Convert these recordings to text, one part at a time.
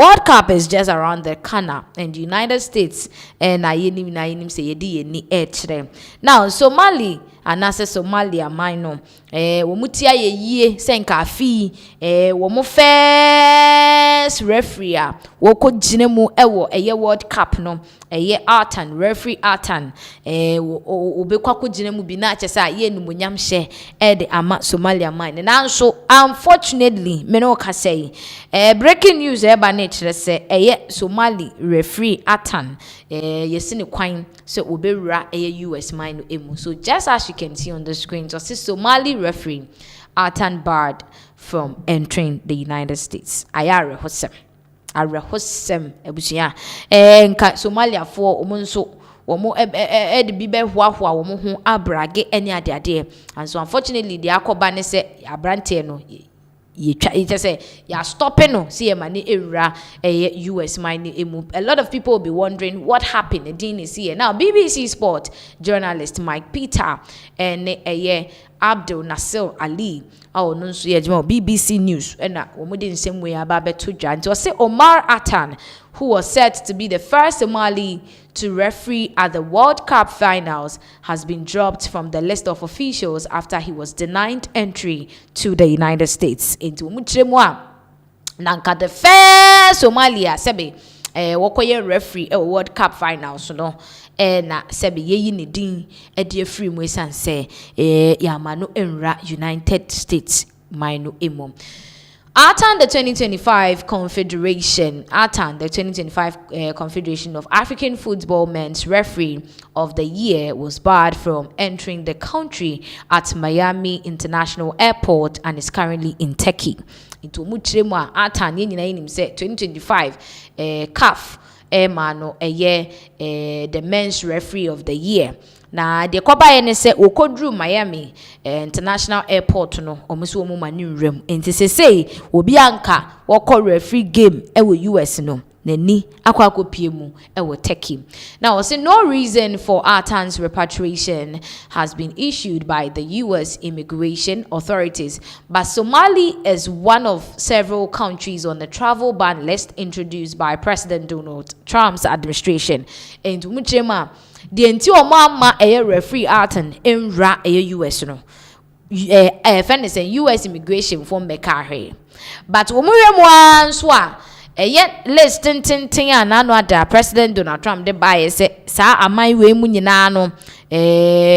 World Cup is just around the corner, and the United States and I say yedi ni etre. Now Somali and as Somalia minor womutia ye senka fi womo first referee woko jinemu ewo eye World Cup no Artan referee Artan obekwa ko jinemu bi na chesa ye numonyam hye de ama Somalia mine. Now so unfortunately me no ka say breaking news ba na kire se Somali referee Artan yesine kwan so obewura US mine emu. So just as you can see on the screen, so Somali referee Artan barred from entering the United States. Ayare hosem ebusia nka Somalia for omonso womo de bibe hwahwa womo ho abrage ene ade and so unfortunately the akoba ne se abrante no you say yeah stopping no see mani era US mine emu. A lot of people will be wondering what happened. The dean is here now. BBC Sport journalist Mike Peter and Abdul Nasser Ali no so BBC News and we did in same way about to Jan to say Omar Artan, who was said to be the first Somali to referee at the World Cup finals, has been dropped from the list of officials after he was denied entry to the United States. Into Muchemwa Nanka the first Somalia sebe wokoye referee World Cup finals no na sebe yeyi ne din e free mu san say yamano enra United States mino emo. Artan, the 2025 Confederation of African Football Men's Referee of the Year was barred from entering the country at Miami International Airport and is currently in Turkey. Into muchiremu Artan yenyina yinim say 2025 CAF mano the men's referee of the year. Na de koba ye ne se okodru Miami International Airport no omuso omu mani rem enti se obi anka woko referee game ewo US no nani akwa mu ewo Turkey. Now I say no reason for Artan's repatriation has been issued by the US immigration authorities, but Somali is one of several countries on the travel ban list introduced by President Donald Trump's administration. And muchema the enti oma referee Artan enra US no US immigration for mekahe, but omuremu so yet list tin anano ada President Donald Trump de buy say sa amai we mu nyina no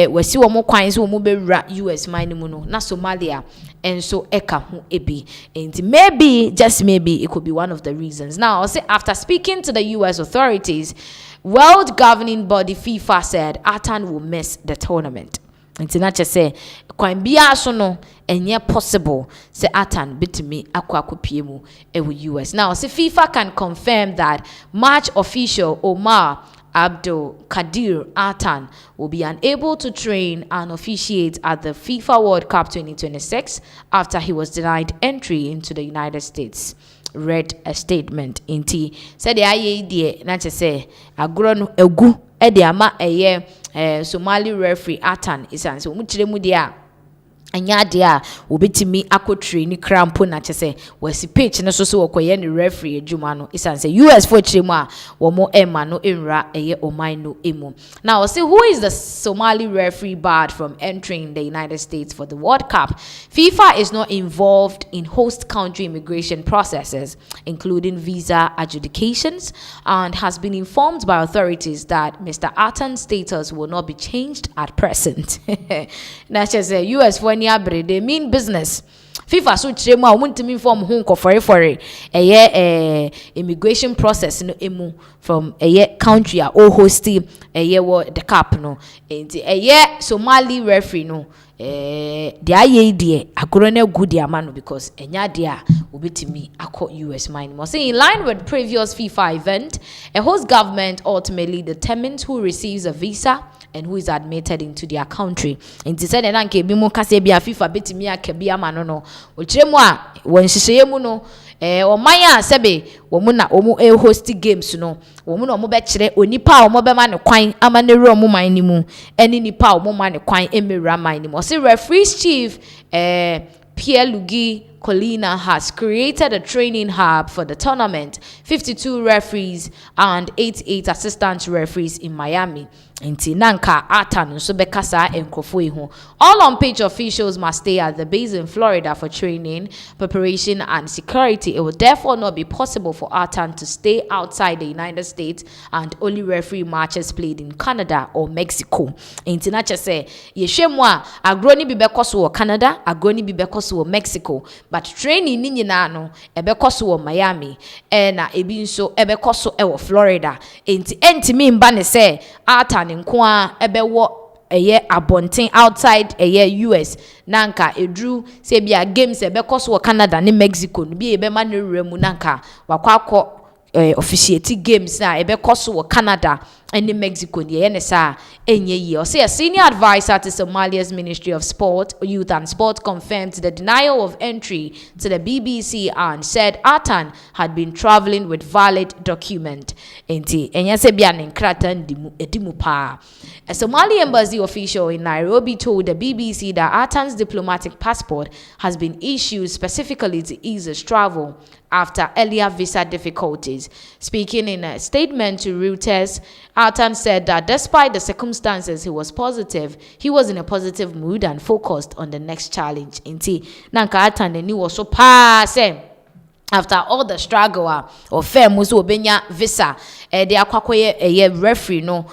wasi wo mo kwan so mo bewura US mine mu no na Somalia and so eka ho ebi, and maybe just maybe it could be one of the reasons. Now I'll say after speaking to the US authorities, world governing body FIFA said Artan will miss the tournament. It's not just say kwan bia so no enye possible say Artan bitimi akwa mu ewu US. Now say FIFA can confirm that match official Omar Abdul Kadir Artan will be unable to train and officiate at the FIFA World Cup 2026 after he was denied entry into the United States. Read a statement inti said the IAD na say agro no egu e de ama Somali referee Artan isan so muchiremu dia anya dia obetimi akotri ni krampo na chese wasi pitch na so wokoye ni referee adwuma no isan say US for chiremu a womo ema no enra oman no emu. Now see who is the Somali referee barred from entering the United States for the World Cup. FIFA is not involved in host country immigration processes including visa adjudications and has been informed by authorities that Mr. Artan's status will not be changed at present. Na chese US for they mean business. FIFA so chiremu a wontimi form ho nkofore immigration process no emu from country a o hosti the cup no enti Somali referee no the IAD agoro na good amano because enya de a obetimi akọ US mine mo say in line with previous FIFA event, a host government ultimately determines who receives a visa and who is admitted into their country. And he said na nke bi mu kase bia FIFA betimi akabi amano no ochiremu a won hihye mu no oman a sebe womu na omu host games no womu na omu be kire onipa omu be ma ne kwan amane ro omu man ni mu eni nipa omu ma ne kwan emira man ni mu. O say referees chief Pierre Luigi Colina has created a training hub for the tournament, 52 referees and 88 assistant referees in Miami. Inti nanka Artan nso bekasa enkrofo ho. All on-pitch officials must stay at the base in Florida for training, preparation, and security. It will therefore not be possible for Artan to stay outside the United States, and only referee matches played in Canada or Mexico. Inti na say yeshemwa agroni bi bekoso wo Canada, agroni bi bekoso wo Mexico, but training ni nyina no ebekoso wo Miami, na ebi nso ebekoso e wo Florida. Inti entimi mba ne say Artan nkwa ebewo eye abonten outside eye US nanka edru se bia games ebekoso wo Canada ne Mexico no bi ebema no remu nanka wakwakọ officiate games na ebekoso wo Canada and in Mexico a senior advisor to Somalia's Ministry of Sport, Youth and Sport confirmed the denial of entry to the BBC and said Artan had been traveling with valid document. A Somali embassy official in Nairobi told the BBC that Artan's diplomatic passport has been issued specifically to ease his travel after earlier visa difficulties. Speaking in a statement to Reuters, Artan said that despite the circumstances, he was in a positive mood and focused on the next challenge. Inti nanka Artan ni was so passe. After all the struggle or fair musu obenya visa, they akwakoye a referee no.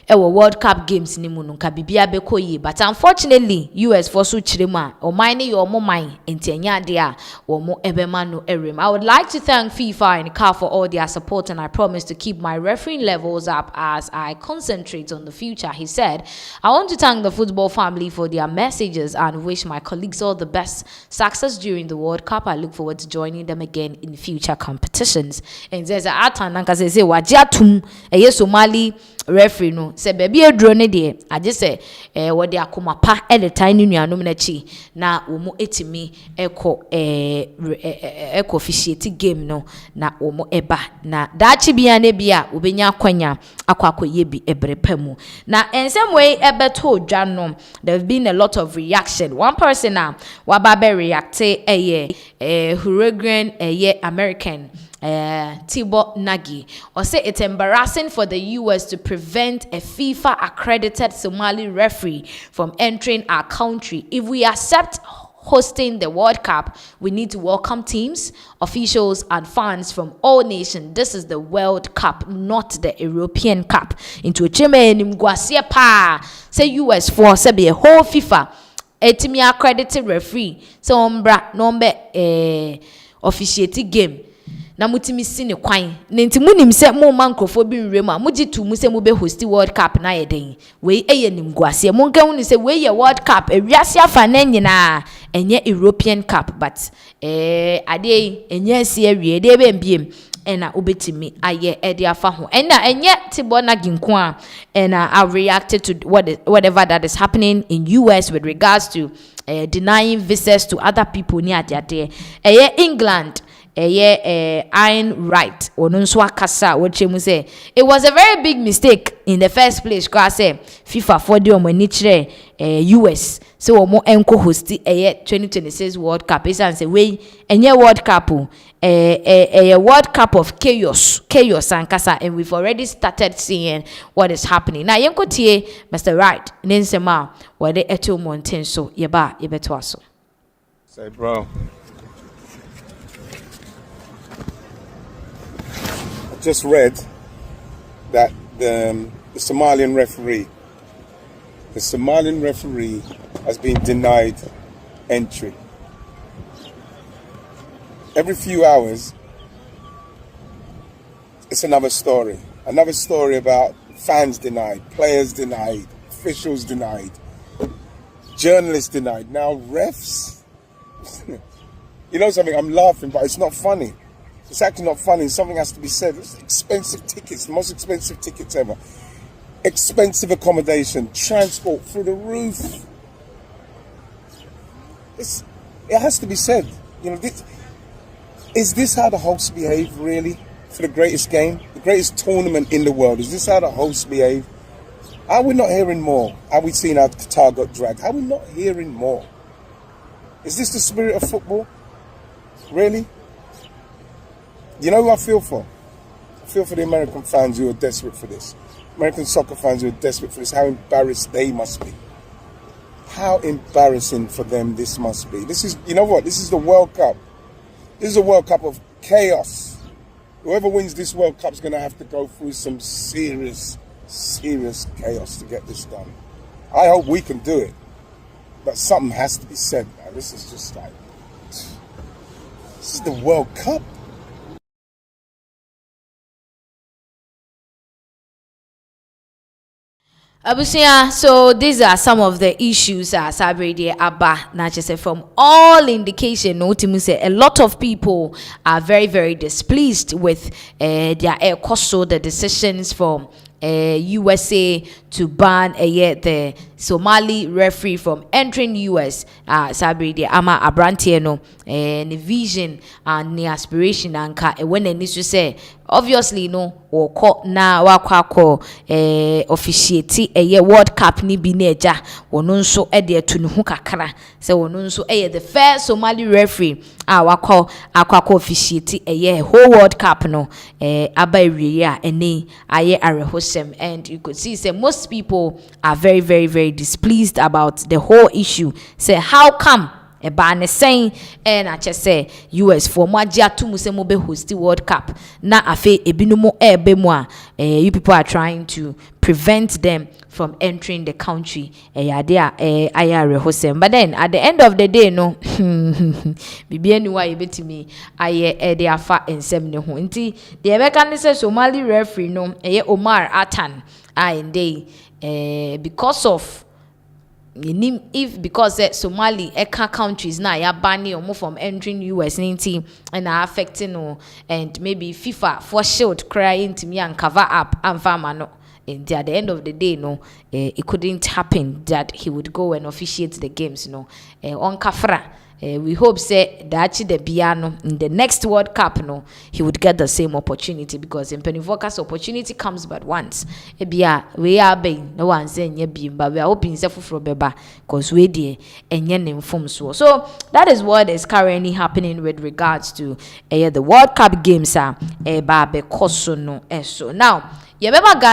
World Cup games ni mu nka bibia bekoyi, but unfortunately US for so chirema o mine your mine ntenya de a wo mo ebema no erim. I would like to thank FIFA and CAF for all their support, and I promise to keep my refereeing levels up as I concentrate on the future, he said. I want to thank the football family for their messages and wish my colleagues all the best success during the World Cup. I look forward to joining them again in future competitions. And there's a Artan nanka say wajiatum Somali referee no se baby edro ne de age se wo de akoma pa eletan ni nuanom na chi na wo mo etimi eko officiate game no na wo mo eba na daachi bia ne bia obenya kwanya akwakoye bi ebrepam na ensem way ebeto dwa no. There's been a lot of reaction. One person na waba react Hurricane American Tibo Nagy, or say it's embarrassing for the US to prevent a FIFA accredited Somali referee from entering our country. If we accept hosting the World Cup, we need to welcome teams, officials, and fans from all nations. This is the World Cup, not the European Cup. Into a chime pa say US for say a whole FIFA etimi accredited referee so ombra nombe officiate game na mutimi sine kwan na nti munim se mo mankrofo bi nrem a muji tu mu se mu be host World Cup na yeden we nimguase mo nka hu ni se we World Cup ewiase afa na nyina enye European Cup, but ade enye se awie de be mbiem ena obetimi aye ede afa ho ena enye tibona ginko a ena I reacted to whatever that is happening in US with regards to denying visas to other people near there. England Iron right kasa say it was a very big mistake in the first place because FIFA for the US so omo enko host 2026 World Cup is and say we enye World Cup a World Cup of chaos and kasa, and we've already started seeing what is happening now. Yenko tie Mr. Right nensema wade eto mountain so yeba yebeto aso say bro. Just read that the Somalian referee has been denied entry. Every few hours, it's another story. Another story about fans denied, players denied, officials denied, journalists denied. Now refs, you know something, I'm laughing, but it's not funny. It's actually not funny. Something has to be said. It's expensive tickets, the most expensive tickets ever. Expensive accommodation, transport through the roof. It has to be said. You know, is this how the hosts behave, really, for the greatest game, the greatest tournament in the world? Is this how the hosts behave? Are we not hearing more? Are we seeing how Qatar got dragged? Are we not hearing more? Is this the spirit of football? Really? You know who I feel for? I feel for the American fans who are desperate for this. American soccer fans who are desperate for this. How embarrassed they must be. How embarrassing for them this must be. This is, you know what? This is the World Cup. This is a World Cup of chaos. Whoever wins this World Cup is going to have to go through some serious chaos to get this done. I hope we can do it. But something has to be said now. This is just like, this is the World Cup. Abusia, so these are some of the issues Sabrina Abba Nachese. From all indication, say a lot of people are very displeased with their cost, the decisions from USA to ban the Somali referee from entering US. Sabrina Ama Abrantie no the vision and the aspiration and when they need to say obviously no or call na wakwa officiate World Cup ni bi na eja wono nso e de atu ne ho kakra se wono nso the first Somali referee wakwa officiate whole World Cup no aba ewie a ene aye arehosem. And you could see say most people are very displeased about the whole issue. Say how come ban saying and I just say US for Magia to Musemo be host the World Cup. Na afe ebinumo bemwa you people are trying to prevent them from entering the country. But then at the end of the day, no bibi anyway you bet me they are fat and seven ho. Inti the American say Somali referee no Omar Artan because of if because Somali countries now ya banning or from entering US and are affecting and maybe FIFA for shield crying to me and cover up and farmer no. And at the end of the day, no, it couldn't happen that he would go and officiate the games, on Kafra. We hope say that the piano in the next World Cup, no, he would get the same opportunity because in Pennyvoca's opportunity comes but once. We are being no one saying ye being, but we are hoping self for beba because we dear and yen inform so. So that is what is currently happening with regards to the World Cup games are babe koso no so now. You remember Ghana